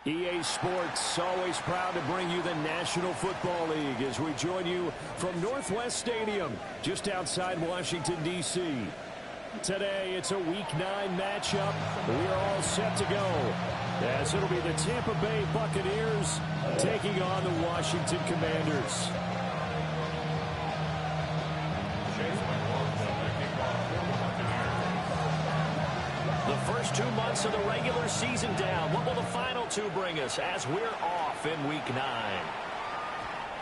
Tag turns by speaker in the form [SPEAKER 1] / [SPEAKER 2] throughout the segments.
[SPEAKER 1] EA Sports, always proud to bring you the National Football League as we join you from Northwest Stadium, just outside Washington, D.C. Today, it's a Week 9 matchup. We are all set to go, as it'll be the Tampa Bay Buccaneers taking on the Washington Commanders. The first 2 months of the regular season down. What will the final 2 bring us as we're off in Week 9?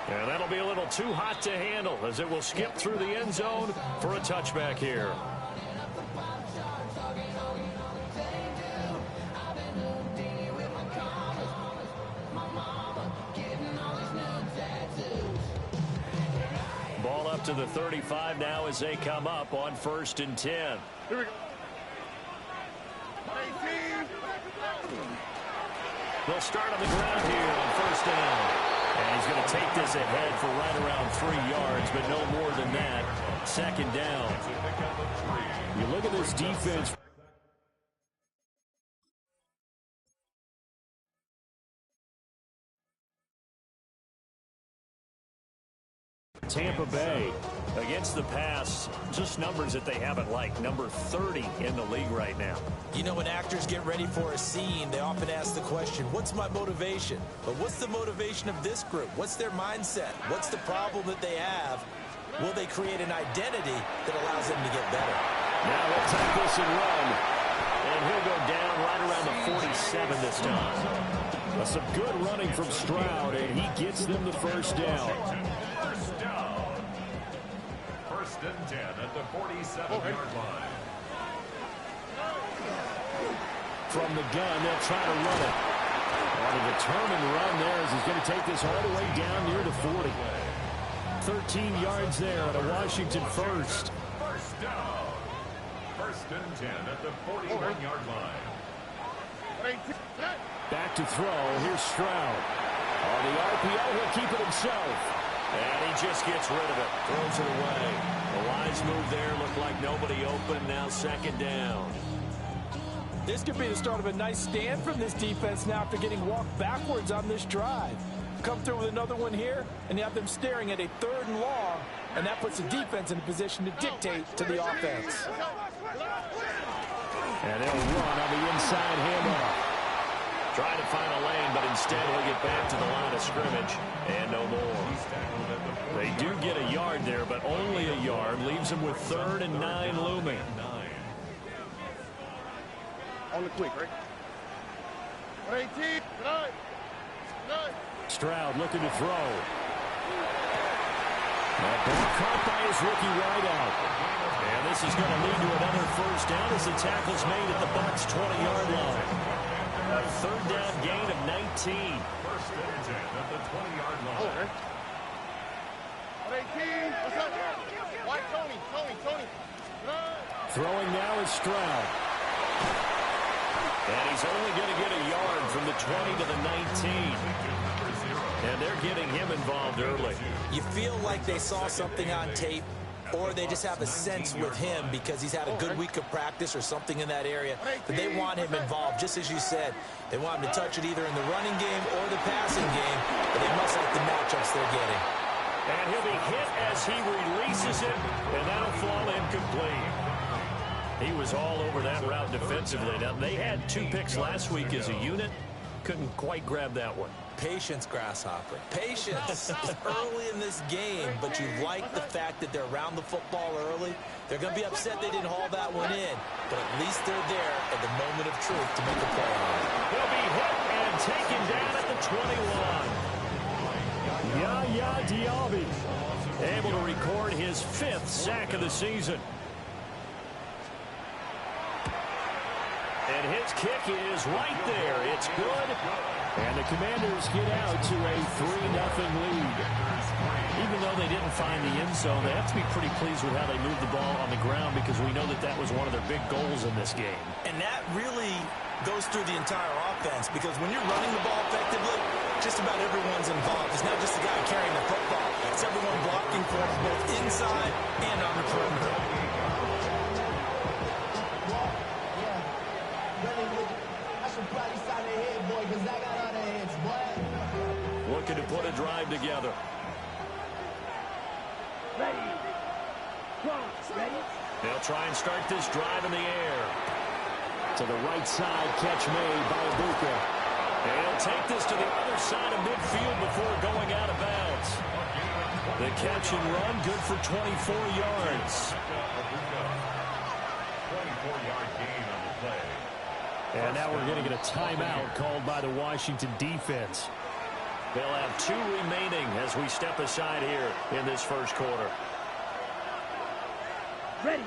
[SPEAKER 1] And that'll be a little too hot to handle as it will skip through the end zone for a touchback here. Ball up to the 35 now as they come up on 1st and 10. Here we go. They'll start on the ground here on 1st down. And he's going to take this ahead for right around 3 yards, but no more than that. 2nd down. You look at this defense. Tampa Bay against the pass, just numbers that they haven't liked. Number 30 in the league right now.
[SPEAKER 2] You know, when actors get ready for a scene, they often ask the question, what's my motivation? But what's the motivation of this group? What's their mindset? What's the problem that they have? Will they create an identity that allows them to get better?
[SPEAKER 1] Now we'll take this and run. And he'll go down right around the 47 this time. Some good running from Stroud, and he gets them the 1st down.
[SPEAKER 3] 1st and 10 at the 47-yard line.
[SPEAKER 1] From the gun, they'll try to run it. On a determined run there as he's going to take this all the way down near the 40. 13 yards there on a Washington 1st.
[SPEAKER 3] 1st down. 1st and 10 at the 41-yard line.
[SPEAKER 1] Back to throw. Here's Stroud. On the RPO, he'll keep it himself. And he just gets rid of it. Throws it away. A wise move there. Looked like nobody open. Now 2nd down.
[SPEAKER 4] This could be the start of a nice stand from this defense now after getting walked backwards on this drive. Come through with another one here, and you have them staring at a 3rd and long, and that puts the defense in a position to dictate to the offense.
[SPEAKER 1] And they'll run on the inside handoff. Trying to find a lane, but instead he'll get back to the line of scrimmage, and no more. They do get a yard there, but only a yard. Leaves them with 3rd and 9 looming.
[SPEAKER 5] On the quick, right? 18.
[SPEAKER 1] Stroud looking to throw. That ball caught by his rookie wideout. And this is going to lead to another 1st down as the tackle's made at the Bucs 20-yard line. A 3rd down gain of 19.
[SPEAKER 3] 1st and 10 at the 20-yard line.
[SPEAKER 5] 18. What's up? White Tony.
[SPEAKER 1] Throwing now is Stroud. And he's only going to get a yard from the 20 to the 19. And they're getting him involved early.
[SPEAKER 2] You feel like they saw something on tape, or they just have a sense with him because he's had a good week of practice or something in that area, that they want him involved. Just as you said, they want him to touch it either in the running game or the passing game, but they must like the matchups they're getting.
[SPEAKER 1] And he'll be hit as he releases it, and that'll fall incomplete. He was all over that route defensively. Now, they had 2 picks last week as a unit. Couldn't quite grab that one.
[SPEAKER 2] Patience, Grasshopper. Patience. Early in this game, but you like the fact that they're around the football early. They're going to be upset they didn't haul that one in, but at least they're there at the moment of truth to make a play on it.
[SPEAKER 1] He'll be hit and taken down at the 21. Yaya Diaby able to record his 5th sack of the season. And his kick is right there. It's good. And the Commanders get out to a 3-0 lead. Even though they didn't find the end zone, they have to be pretty pleased with how they moved the ball on the ground because we know that that was one of their big goals in this game.
[SPEAKER 2] And that really goes through the entire offense because when you're running the ball effectively, just about everyone's involved. It's not just the guy carrying the football. It's everyone blocking for him both inside and on the perimeter.
[SPEAKER 6] I should probably sign their head, boy, because I got all that
[SPEAKER 1] Looking to put a drive together. They'll try and start this drive in the air. To the right side, catch made by Ibuka. He'll take this to the other side of midfield before going out of bounds. The catch and run, good for 24 yards.
[SPEAKER 3] 24-yard gain on the play.
[SPEAKER 1] And now we're going to get a timeout called by the Washington defense. They'll have 2 remaining as we step aside here in this first quarter.
[SPEAKER 5] Ready.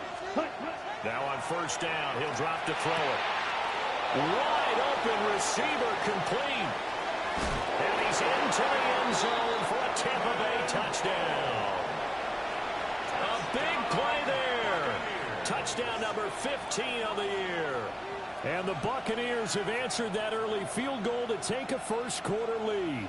[SPEAKER 1] Now on first down, he'll drop to throw it. Wide open receiver complete. And he's into the end zone for a Tampa Bay touchdown. A big play there. Touchdown number 15 of the year. And the Buccaneers have answered that early field goal to take a first quarter lead.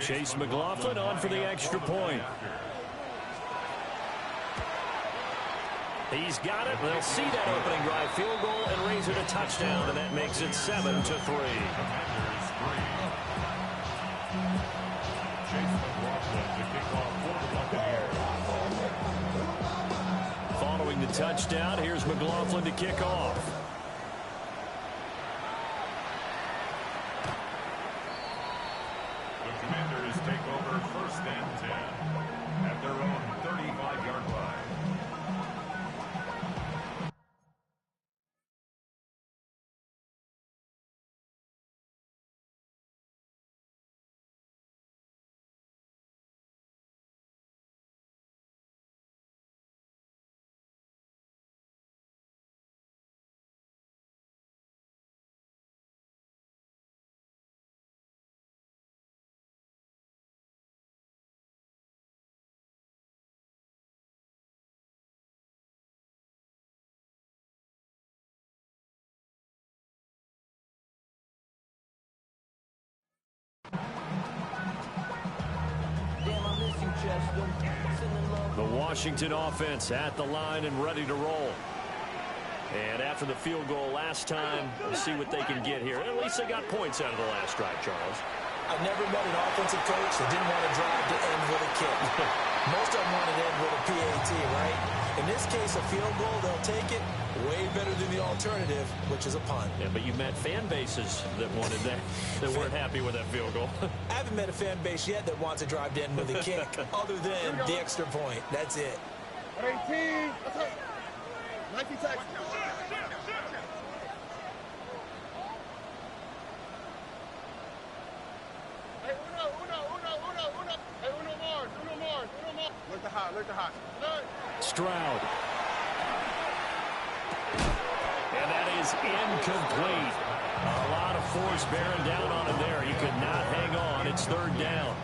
[SPEAKER 1] Chase McLaughlin on for the extra point. He's got it. They'll see that opening drive field goal and raise it a touchdown, and that makes it 7-3. Following the touchdown, here's McLaughlin to kick off.
[SPEAKER 3] Commanders take over first and 10 at their own 35-yard line.
[SPEAKER 1] The Washington offense at the line and ready to roll. And after the field goal last time, we'll see what they can get here. At least they got points out of the last drive, Charles.
[SPEAKER 2] I've never met an offensive coach that didn't want to drive to end with a kick. Most of them want to end with a PAT, right? In this case, a field goal, they'll take it. Way better than the alternative, which is a punt.
[SPEAKER 1] Yeah, but you've met fan bases that wanted that, that weren't happy with that field goal.
[SPEAKER 2] I haven't met a fan base yet that wants to drive to end with a kick, other than the extra point. That's it.
[SPEAKER 5] 18. Let's go. 19 seconds. Hey, uno. Hey, uno more. Look the hot.
[SPEAKER 1] Stroud. And that is incomplete. A lot of force bearing down on him there. He could not hang on. It's third down.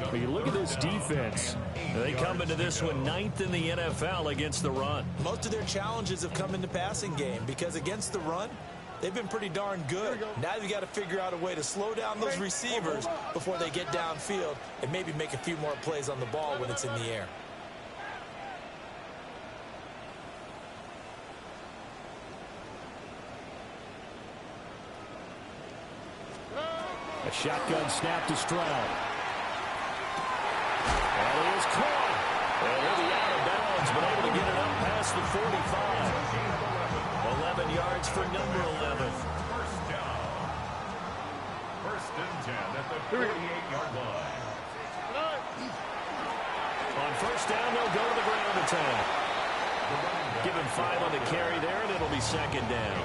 [SPEAKER 1] But you look at this defense. They come into this one 9th in the NFL against the run.
[SPEAKER 2] Most of their challenges have come in the passing game because against the run, they've been pretty darn good. Now you've got to figure out a way to slow down those receivers before they get downfield and maybe make a few more plays on the ball when it's in the air.
[SPEAKER 1] A shotgun snap to Stroud. And he is caught. And he'll be out of bounds, but able to get it up past the 45. 11 yards for number 11.
[SPEAKER 3] First down. First and 10 at the 48-yard line.
[SPEAKER 1] On first down, they'll go to the ground attack. Give him 5 on the carry there, and it'll be second down.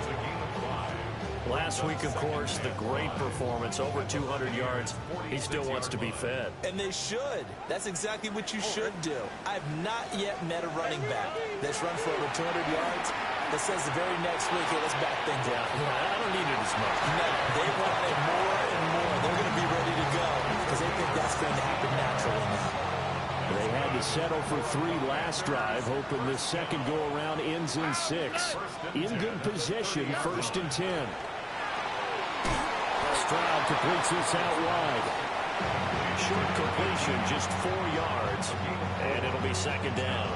[SPEAKER 1] Last week, of course, the great performance, over 200 yards. He still wants to be fed.
[SPEAKER 2] And they should. That's exactly what you should do. I've not yet met a running back that's run for over 200 yards that says the very next week, hey, let's back things up.
[SPEAKER 1] I don't need it as much.
[SPEAKER 2] No, they want it more and more. They're going to be ready to go because they think that's going to happen naturally now.
[SPEAKER 1] They had to settle for 3 last drive, hoping this second go-around ends in 6. In good position, first and 10. Stroud completes this out wide. Short completion, just 4 yards, and it'll be second down.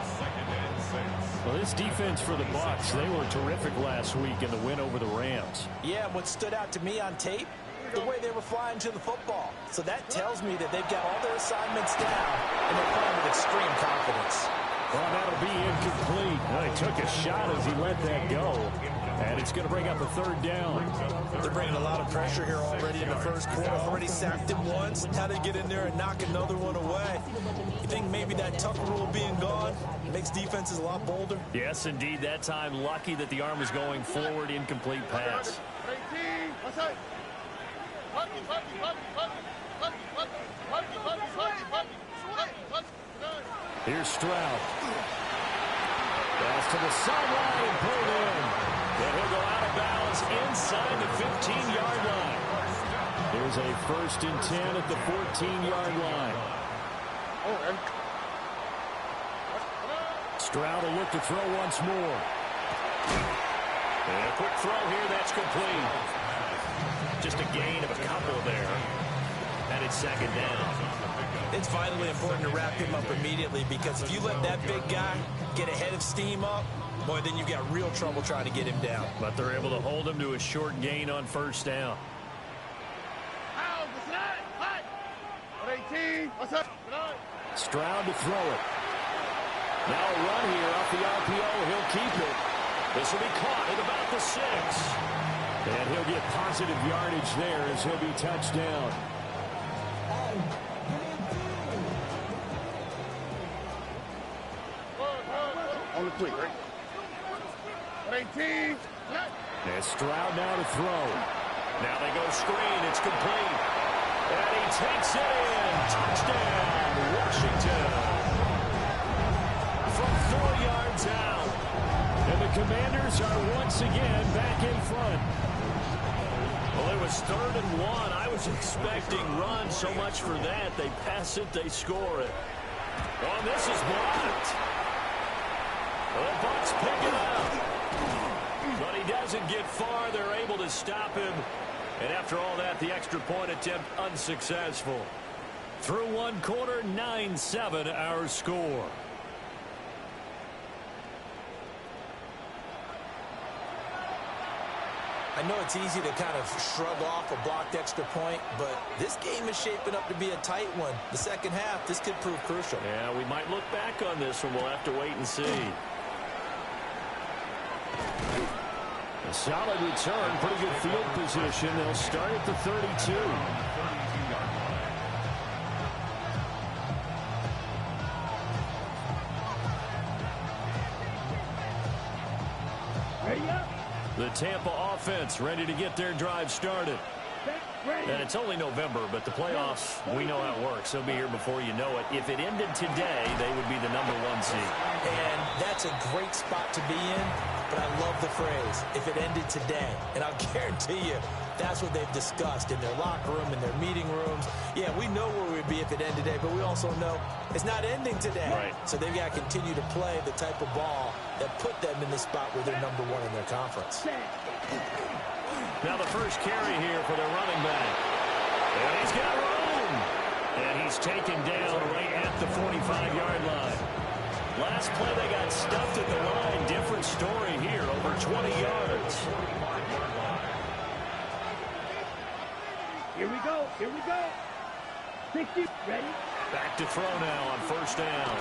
[SPEAKER 1] Well, this defense for the Bucs, they were terrific last week in the win over the Rams.
[SPEAKER 2] Yeah, what stood out to me on tape, the way they were flying to the football. So that tells me that they've got all their assignments down, and they're playing with extreme confidence.
[SPEAKER 1] Well, that'll be incomplete. Well, he took a shot as he let that go. And it's going to bring up a third down.
[SPEAKER 2] They're bringing a lot of pressure here already in the first quarter. Already sacked him once. How to get in there and knock another one away. You think maybe that tuck rule being gone makes defenses a lot bolder?
[SPEAKER 1] Yes, indeed. That time, lucky that the arm was going forward. Incomplete pass. Here's Stroud. Pass to the sideline and pulled in. And he'll go out of bounds inside the 15-yard line. There's a 1st and 10 at the 14-yard line. Stroud will look to throw once more. And a quick throw here, that's complete. Just a gain of a couple there. And it's second down.
[SPEAKER 2] It's vitally important to wrap him up immediately, because if you let that big guy get a head of steam up, boy, then you've got real trouble trying to get him down.
[SPEAKER 1] But they're able to hold him to a short gain on first down. Stroud to throw it. Now a run here off the RPO. He'll keep it. This will be caught at about the 6. And he'll get positive yardage there as he'll be touched down.
[SPEAKER 5] On the quick, right? 18.
[SPEAKER 1] And Stroud now to throw. Now they go screen. It's complete. And he takes it in. Touchdown, Washington. From 4 yards out. And the Commanders are once again back in front. Well, it was 3rd and 1. I was expecting run, so much for that. They pass it, they score it. Oh, and this is blocked. Well, the Bucs pick it up. But he doesn't get far. They're able to stop him. And after all that, the extra point attempt unsuccessful. Through one quarter, 9-7 our score.
[SPEAKER 2] I know it's easy to kind of shrug off a blocked extra point, but this game is shaping up to be a tight one. The second half, this could prove crucial.
[SPEAKER 1] Yeah, we might look back on this one. We'll have to wait and see. A solid return, pretty good field position. They'll start at the 32. The Tampa offense ready to get their drive started. And it's only November, but the playoffs, we know how it works. They'll be here before you know it. If it ended today, they would be the #1 seed.
[SPEAKER 2] And that's a great spot to be in, but I love the phrase, if it ended today. And I'll guarantee you, that's what they've discussed in their locker room, in their meeting rooms. Yeah, we know where we'd be if it ended today, but we also know it's not ending today.
[SPEAKER 1] Right.
[SPEAKER 2] So they've got to continue to play the type of ball that put them in the spot where they're #1 in their conference.
[SPEAKER 1] Now the first carry here for their running back. And he's got room. And he's taken down right at the 45-yard line. Last play they got stuffed at the line. Different story here, over 20 yards.
[SPEAKER 6] Here we go. Here we go. 60. Ready?
[SPEAKER 1] Back to throw now on first down.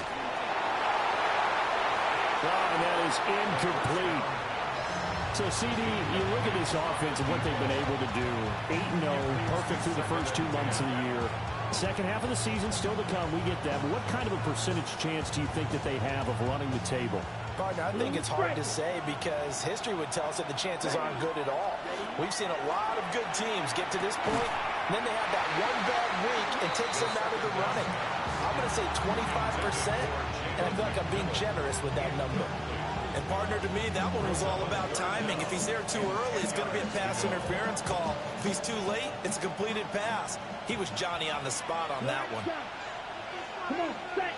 [SPEAKER 1] Oh, and that is incomplete. So, CD, you look at this offense and what they've been able to do. 8-0, perfect through the first 2 months of the year. Second half of the season still to come. We get that. But what kind of a percentage chance do you think that they have of running the table?
[SPEAKER 2] Partner, I think it's hard to say because history would tell us that the chances aren't good at all. We've seen a lot of good teams get to this point, and then they have that one bad week and takes them out of the running. I'm going to say 25%, and I feel like I'm being generous with that number. And, partner, to me, that one was all about timing. If he's there too early, it's going to be a pass interference call. If he's too late, it's a completed pass. He was Johnny on the spot on that one.
[SPEAKER 6] Come on, set.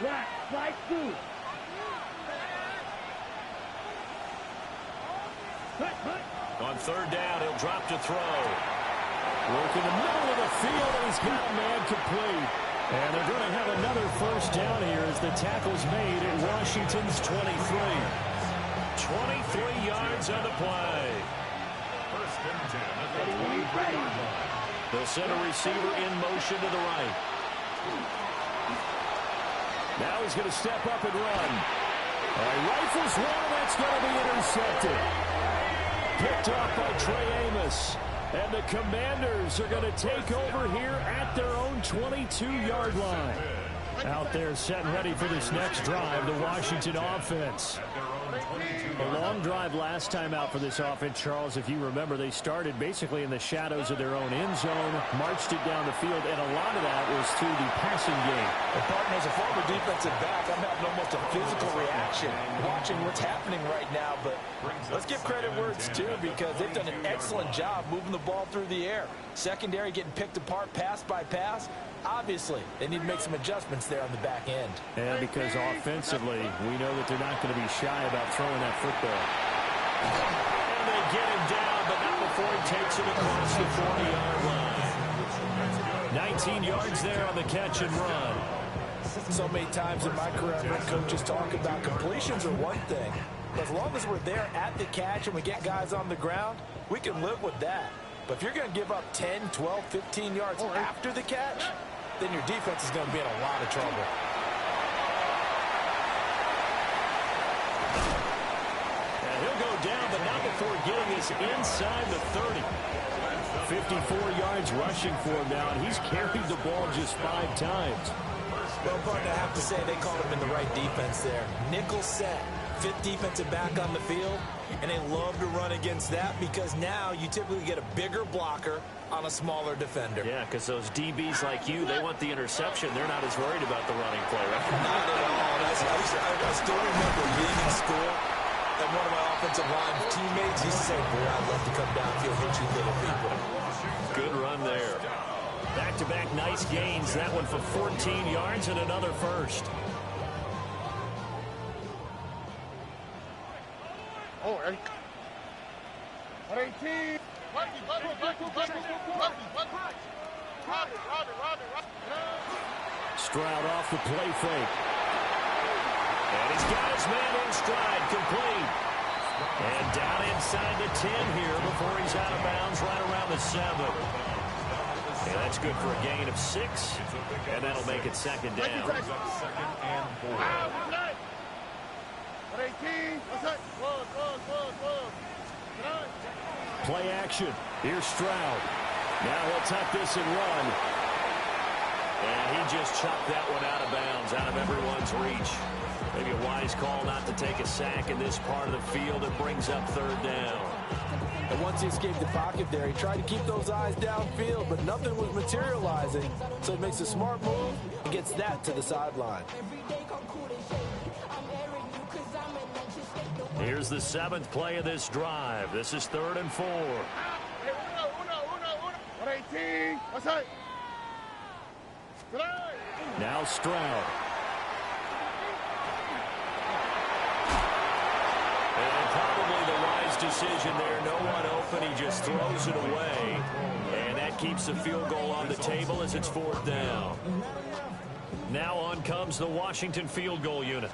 [SPEAKER 6] Right, slide through. Cut.
[SPEAKER 1] On third down, he'll drop to throw. Work in the middle of the field, and he's got a man complete. And they're going to have another first down here as the tackle's made at Washington's 23. 23 yards on the play.
[SPEAKER 3] First and 10 at the 23-yard line.
[SPEAKER 1] They'll send a receiver in motion to the right. Now he's going to step up and run. Rifles one, that's going to be intercepted. Picked up by Trey Amos. And the Commanders are going to take over here at their own 22-yard line. Out there set and ready for this next drive, the Washington offense. A long drive last time out for this offense, Charles. If you remember, they started basically in the shadows of their own end zone, marched it down the field, and a lot of that was through the passing game.
[SPEAKER 4] And partner, as a former defensive back, I'm having almost a physical reaction watching what's happening right now. But let's give credit where it's due, because they've done an excellent job moving the ball through the air. Secondary getting picked apart pass by pass. Obviously, they need to make some adjustments there on the back end.
[SPEAKER 1] And because offensively, we know that they're not going to be shy about throwing that football. And they get him down, but not before he takes it across the 40-yard line. 19 yards there on the catch and run.
[SPEAKER 4] So many times in my career, I've heard coaches talk about completions are one thing. But as long as we're there at the catch and we get guys on the ground, we can live with that. But if you're going to give up 10, 12, 15 yards after the catch, then your defense is going to be in a lot of trouble.
[SPEAKER 1] And he'll go down, but not before getting us inside the 30. 54 yards rushing for him now, and he's carried the ball just 5 times.
[SPEAKER 2] Well, partner, I have to say they called him in the right defense there. Nickel set. 5th defensive back on the field, and they love to run against that because now you typically get a bigger blocker on a smaller defender.
[SPEAKER 1] Yeah, because those DBs like you, they want the interception. They're not as worried about the running play, right?
[SPEAKER 2] Not at all. I still remember being in school, and one of my offensive line teammates used to say, boy, I'd love to come downfield and hit you little people.
[SPEAKER 1] Good run there. Back-to-back nice gains. That one for 14 yards and another first.
[SPEAKER 5] Oh, ready? 118.
[SPEAKER 1] Stroud off the play fake. And he's got his man in stride, complete. And down inside the 10 here before he's out of bounds right around the 7. And that's good for a gain of 6. And that'll make it second down.
[SPEAKER 3] Second and 4.
[SPEAKER 5] 118.
[SPEAKER 1] Play action. Here's Stroud. Now he'll tuck this and run. And he just chucked that one out of bounds, out of everyone's reach. Maybe a wise call not to take a sack in this part of the field. It brings up third down.
[SPEAKER 4] And once he escaped the pocket there, he tried to keep those eyes downfield, but nothing was materializing. So he makes a smart move and gets that to the sideline.
[SPEAKER 1] Here's the 7th play of this drive. This is 3rd and 4.
[SPEAKER 5] 118. What's that?
[SPEAKER 1] Now Stroud. And probably the wise decision there. No one open. He just throws it away. And that keeps the field goal on the table as it's 4th down. Now on comes the Washington field goal unit.